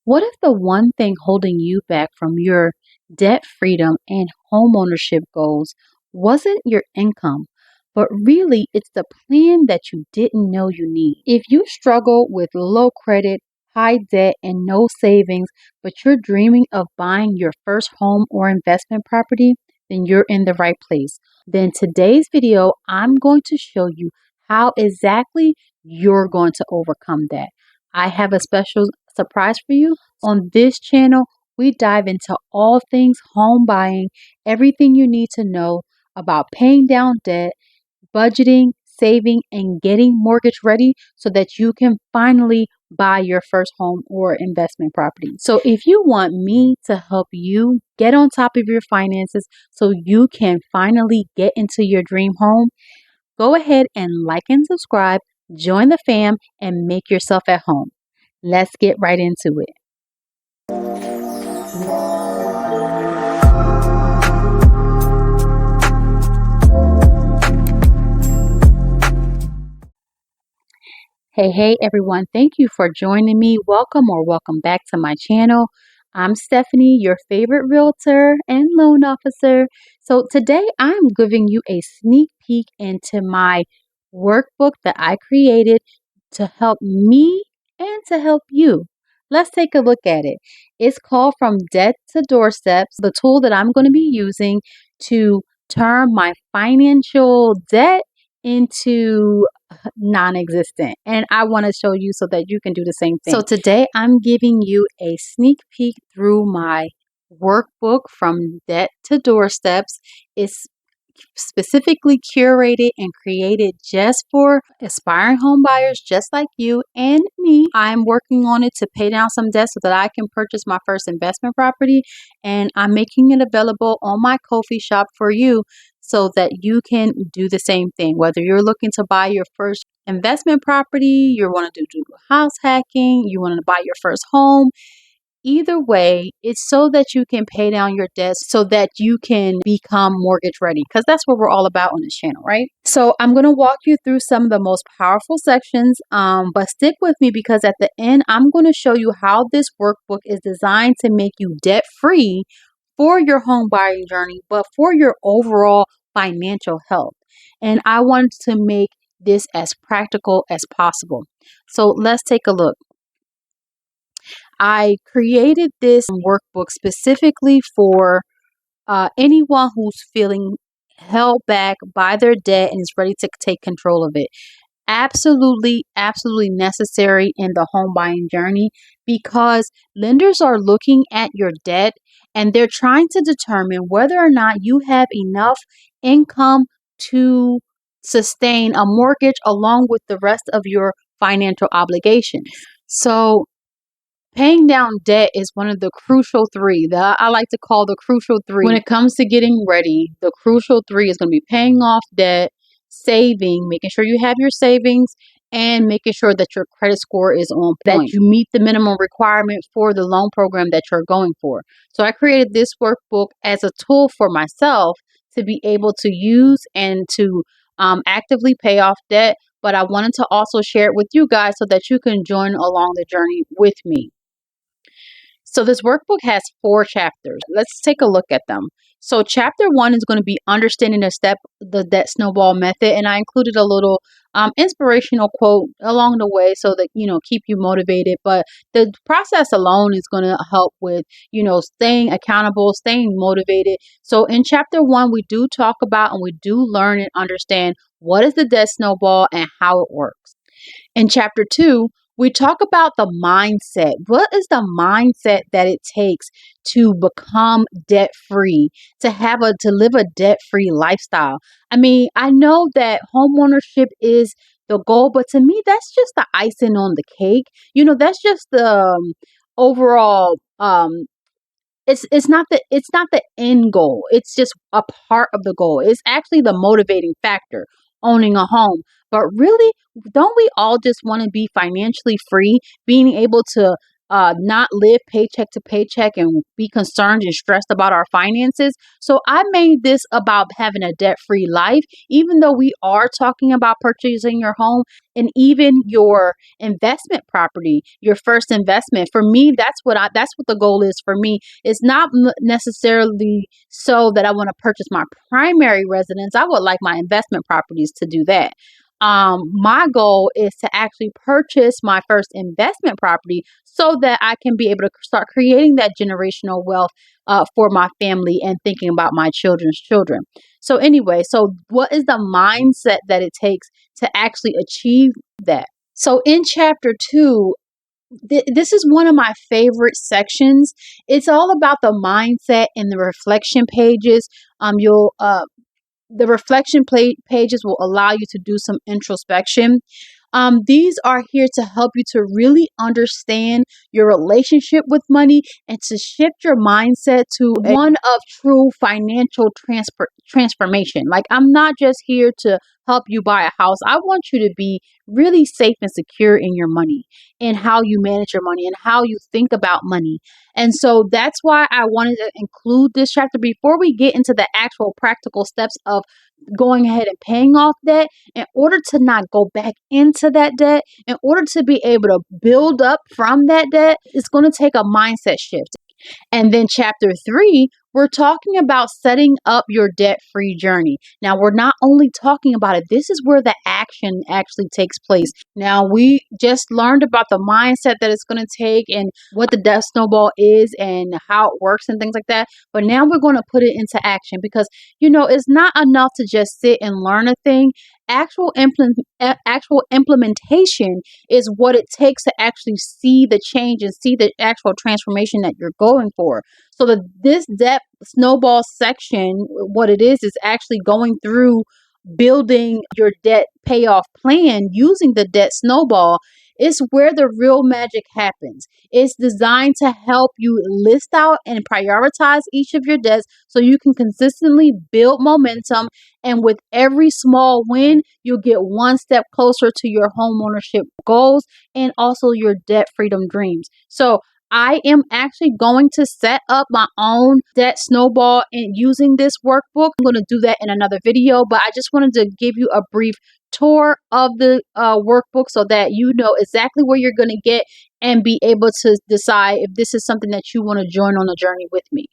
What if the one thing holding you back from your debt freedom and homeownership goals wasn't your income, but really it's the plan that you didn't know you need? If you struggle with low credit, high debt, and no savings, but you're dreaming of buying your first home or investment property, then you're in the right place. Then today's video, I'm going to show you how exactly you're going to overcome that. I have a special surprise for you. On this channel, we dive into all things home buying, everything you need to know about paying down debt, budgeting, saving, and getting mortgage ready so that you can finally buy your first home or investment property. So if you want me to help you get on top of your finances so you can finally get into your dream home, go ahead and like and subscribe, join the fam, and make yourself at home. Let's get right into it. Hey everyone, thank you for joining me. Welcome back to my channel. I'm Stephanie, your favorite realtor and loan officer. So today I'm giving you a sneak peek into my workbook that I created to help me and to help you. Let's take a look at it. It's called From Debt to Doorsteps, the tool that I'm going to be using to turn my financial debt into non-existent, and I want to show you so that you can do the same thing. So today I'm giving you a sneak peek through my workbook From Debt to Doorsteps. It's specifically curated and created just for aspiring home buyers just like you and me. I'm working on it to pay down some debt so that I can purchase my first investment property, and I'm making it available on my Ko-fi shop for you so that you can do the same thing. Whether you're looking to buy your first investment property, you want to do house hacking, you want to buy your first home, either way, it's so that you can pay down your debts so that you can become mortgage ready, because that's what we're all about on this channel, right? So I'm going to walk you through some of the most powerful sections, but stick with me because at the end, I'm going to show you how this workbook is designed to make you debt free for your home buying journey, but for your overall financial health. And I wanted to make this as practical as possible. So let's take a look. I created this workbook specifically for anyone who's feeling held back by their debt and is ready to take control of it. Absolutely necessary in the home buying journey because lenders are looking at your debt and they're trying to determine whether or not you have enough income to sustain a mortgage along with the rest of your financial obligations. So paying down debt is one of the crucial three that I like to call the crucial three. When it comes to getting ready, the crucial three is going to be paying off debt, saving, making sure you have your savings, and making sure that your credit score is on point, that you meet the minimum requirement for the loan program that you're going for. So I created this workbook as a tool for myself to be able to use and to actively pay off debt. But I wanted to also share it with you guys so that you can join along the journey with me. So this workbook has 4 chapters. Let's take a look at them. So chapter 1 is going to be understanding the debt snowball method, and I included a little inspirational quote along the way so that keep you motivated. But the process alone is going to help with staying accountable, staying motivated. So in chapter 1, we do talk about and we do learn and understand what is the debt snowball and how it works. In chapter 2, we talk about the mindset. What is the mindset that it takes to become debt free, to live a debt free lifestyle? I mean, I know that homeownership is the goal, but to me, that's just the icing on the cake. That's just the overall. It's not the end goal. It's just a part of the goal. It's actually the motivating factor, owning a home. But really, don't we all just want to be financially free, being able to not live paycheck to paycheck and be concerned and stressed about our finances. So I made this about having a debt-free life, even though we are talking about purchasing your home and even your investment property, your first investment. For me, that's what the goal is for me. It's not necessarily so that I want to purchase my primary residence. I would like my investment properties to do that. My goal is to actually purchase my first investment property so that I can be able to start creating that generational wealth for my family and thinking about my children's children. So anyway, so what is the mindset that it takes to actually achieve that? So in chapter 2, this is one of my favorite sections. It's all about the mindset and the reflection pages. You'll The reflection pages will allow you to do some introspection. These are here to help you to really understand your relationship with money and to shift your mindset to one of true financial transformation. Like, I'm not just here to help you buy a house. I want you to be really safe and secure in your money and how you manage your money and how you think about money. And so that's why I wanted to include this chapter before we get into the actual practical steps of going ahead and paying off debt. In order to not go back into that debt, in order to be able to build up from that debt, it's going to take a mindset shift. And then chapter 3, we're talking about setting up your debt-free journey. Now, we're not only talking about it, this is where the action actually takes place. Now, we just learned about the mindset that it's going to take and what the debt snowball is and how it works and things like that. But now we're going to put it into action because, it's not enough to just sit and learn a thing. Actual implementation is what it takes to actually see the change and see the actual transformation that you're going for. So this debt snowball section, what it is actually going through building your debt payoff plan using the debt snowball. Is where the real magic happens. It's designed to help you list out and prioritize each of your debts so you can consistently build momentum. And with every small win, you'll get one step closer to your homeownership goals and also your debt freedom dreams. So I am actually going to set up my own debt snowball and using this workbook. I'm going to do that in another video, but I just wanted to give you a brief tour of the workbook so that you know exactly where you're going to get and be able to decide if this is something that you want to join on the journey with me.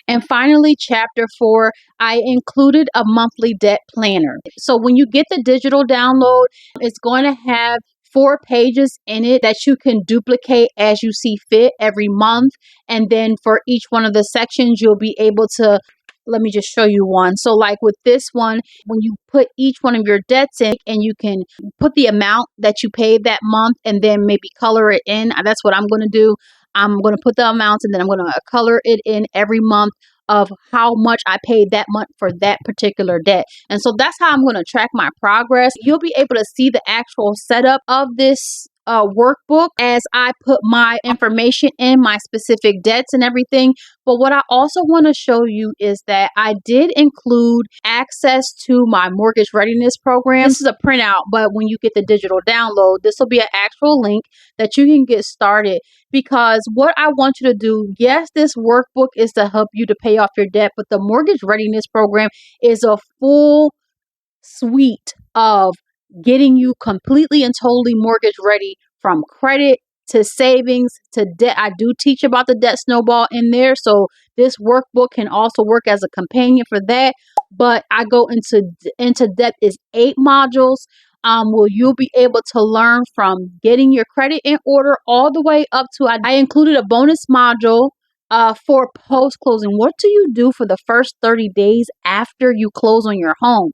And finally, chapter 4, I included a monthly debt planner. So when you get the digital download, it's going to have 4 pages in it that you can duplicate as you see fit every month. And then for each one of the sections, you'll be able to, let me just show you one. So like with this one, when you put each one of your debts in and you can put the amount that you paid that month and then maybe color it in. That's what I'm going to do. I'm going to put the amounts and then I'm going to color it in every month of how much I paid that month for that particular debt. And so that's how I'm going to track my progress. You'll be able to see the actual setup of this workbook as I put my information in, my specific debts and everything. But what I also want to show you is that I did include access to my mortgage readiness program. This is a printout, but when you get the digital download, this will be an actual link that you can get started. Because what I want you to do, yes, this workbook is to help you to pay off your debt, but the mortgage readiness program is a full suite of getting you completely and totally mortgage ready, from credit to savings to debt. I do teach about the debt snowball in there. So this workbook can also work as a companion for that. But I go into depth is 8 modules. Where you'll be able to learn from getting your credit in order all the way up to, I included a bonus module for post-closing. What do you do for the first 30 days after you close on your home?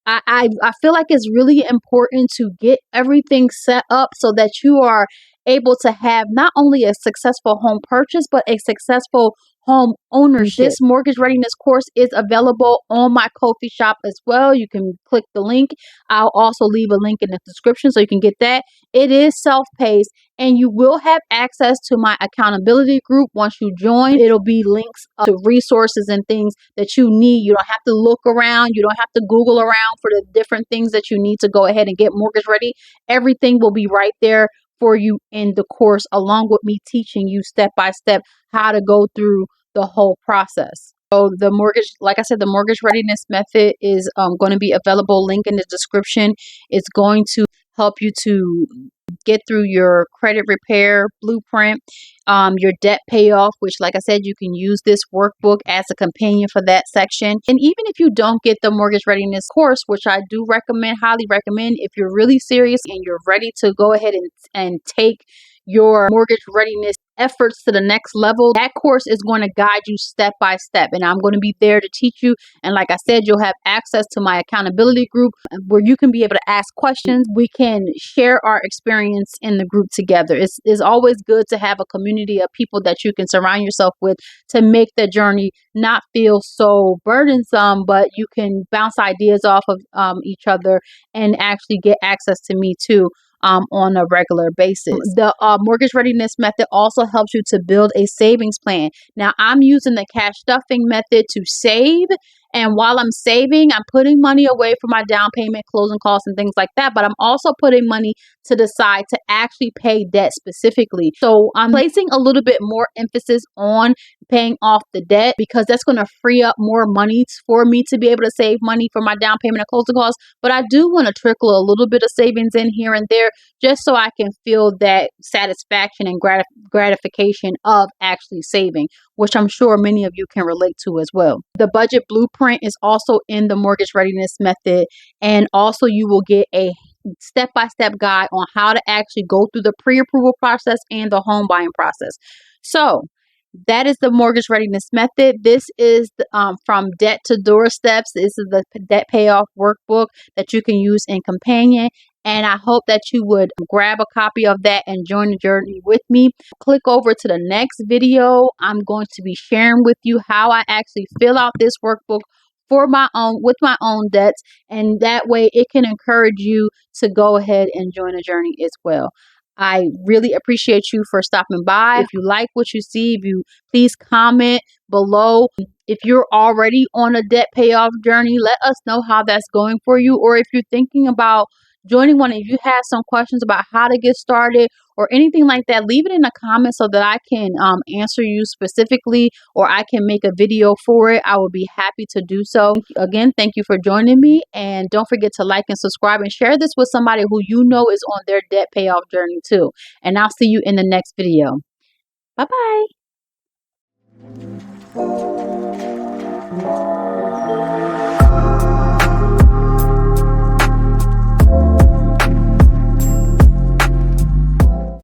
I feel like it's really important to get everything set up so that you are able to have not only a successful home purchase, but a successful home ownership. This mortgage readiness course is available on my Ko-fi shop as well. You can click the link. I'll also leave a link in the description so you can get that. It is self-paced and you will have access to my accountability group once you join. It'll be links to resources and things that you need. You don't have to look around. You don't have to Google around for the different things that you need to go ahead and get mortgage ready. Everything will be right there for you in the course, along with me teaching you step by step how to go through the whole process. So the mortgage, like I said, the mortgage readiness method is going to be available. Link in the description. It's going to help you to get through your credit repair blueprint, your debt payoff, which, like I said, you can use this workbook as a companion for that section. And even if you don't get the mortgage readiness course, which I do recommend, highly recommend, if you're really serious and you're ready to go ahead and take your mortgage readiness efforts to the next level, that course is going to guide you step by step, and I'm going to be there to teach you. And like I said, you'll have access to my accountability group where you can be able to ask questions. We can share our experience in the group together. It's always good to have a community of people that you can surround yourself with to make the journey not feel so burdensome, but you can bounce ideas off of each other and actually get access to me too. On a regular basis. The mortgage readiness method also helps you to build a savings plan. Now, I'm using the cash stuffing method to save. And while I'm saving, I'm putting money away for my down payment, closing costs, and things like that. But I'm also putting money to the side to actually pay debt specifically. So I'm placing a little bit more emphasis on paying off the debt because that's going to free up more money for me to be able to save money for my down payment and closing costs. But I do want to trickle a little bit of savings in here and there just so I can feel that satisfaction and gratification of actually saving, which I'm sure many of you can relate to as well. The budget blueprint is also in the mortgage readiness method, and also you will get a step-by-step guide on how to actually go through the pre-approval process and the home buying process. So that is the mortgage readiness method. This is from debt to doorsteps. This is the debt payoff workbook that you can use in companion. And I hope that you would grab a copy of that and join the journey with me. Click over to the next video. I'm going to be sharing with you how I actually fill out this workbook for my own, with my own debts. And that way it can encourage you to go ahead and join the journey as well. I really appreciate you for stopping by. If you like what you see, please comment below. If you're already on a debt payoff journey, let us know how that's going for you. Or if you're thinking about joining one and you have some questions about how to get started or anything like that, leave it in the comments so that I can answer you specifically, or I can make a video for it. I will be happy to do so. Again, thank you for joining me, and don't forget to like and subscribe and share this with somebody who you know is on their debt payoff journey too. And I'll see you in the next video. Bye bye.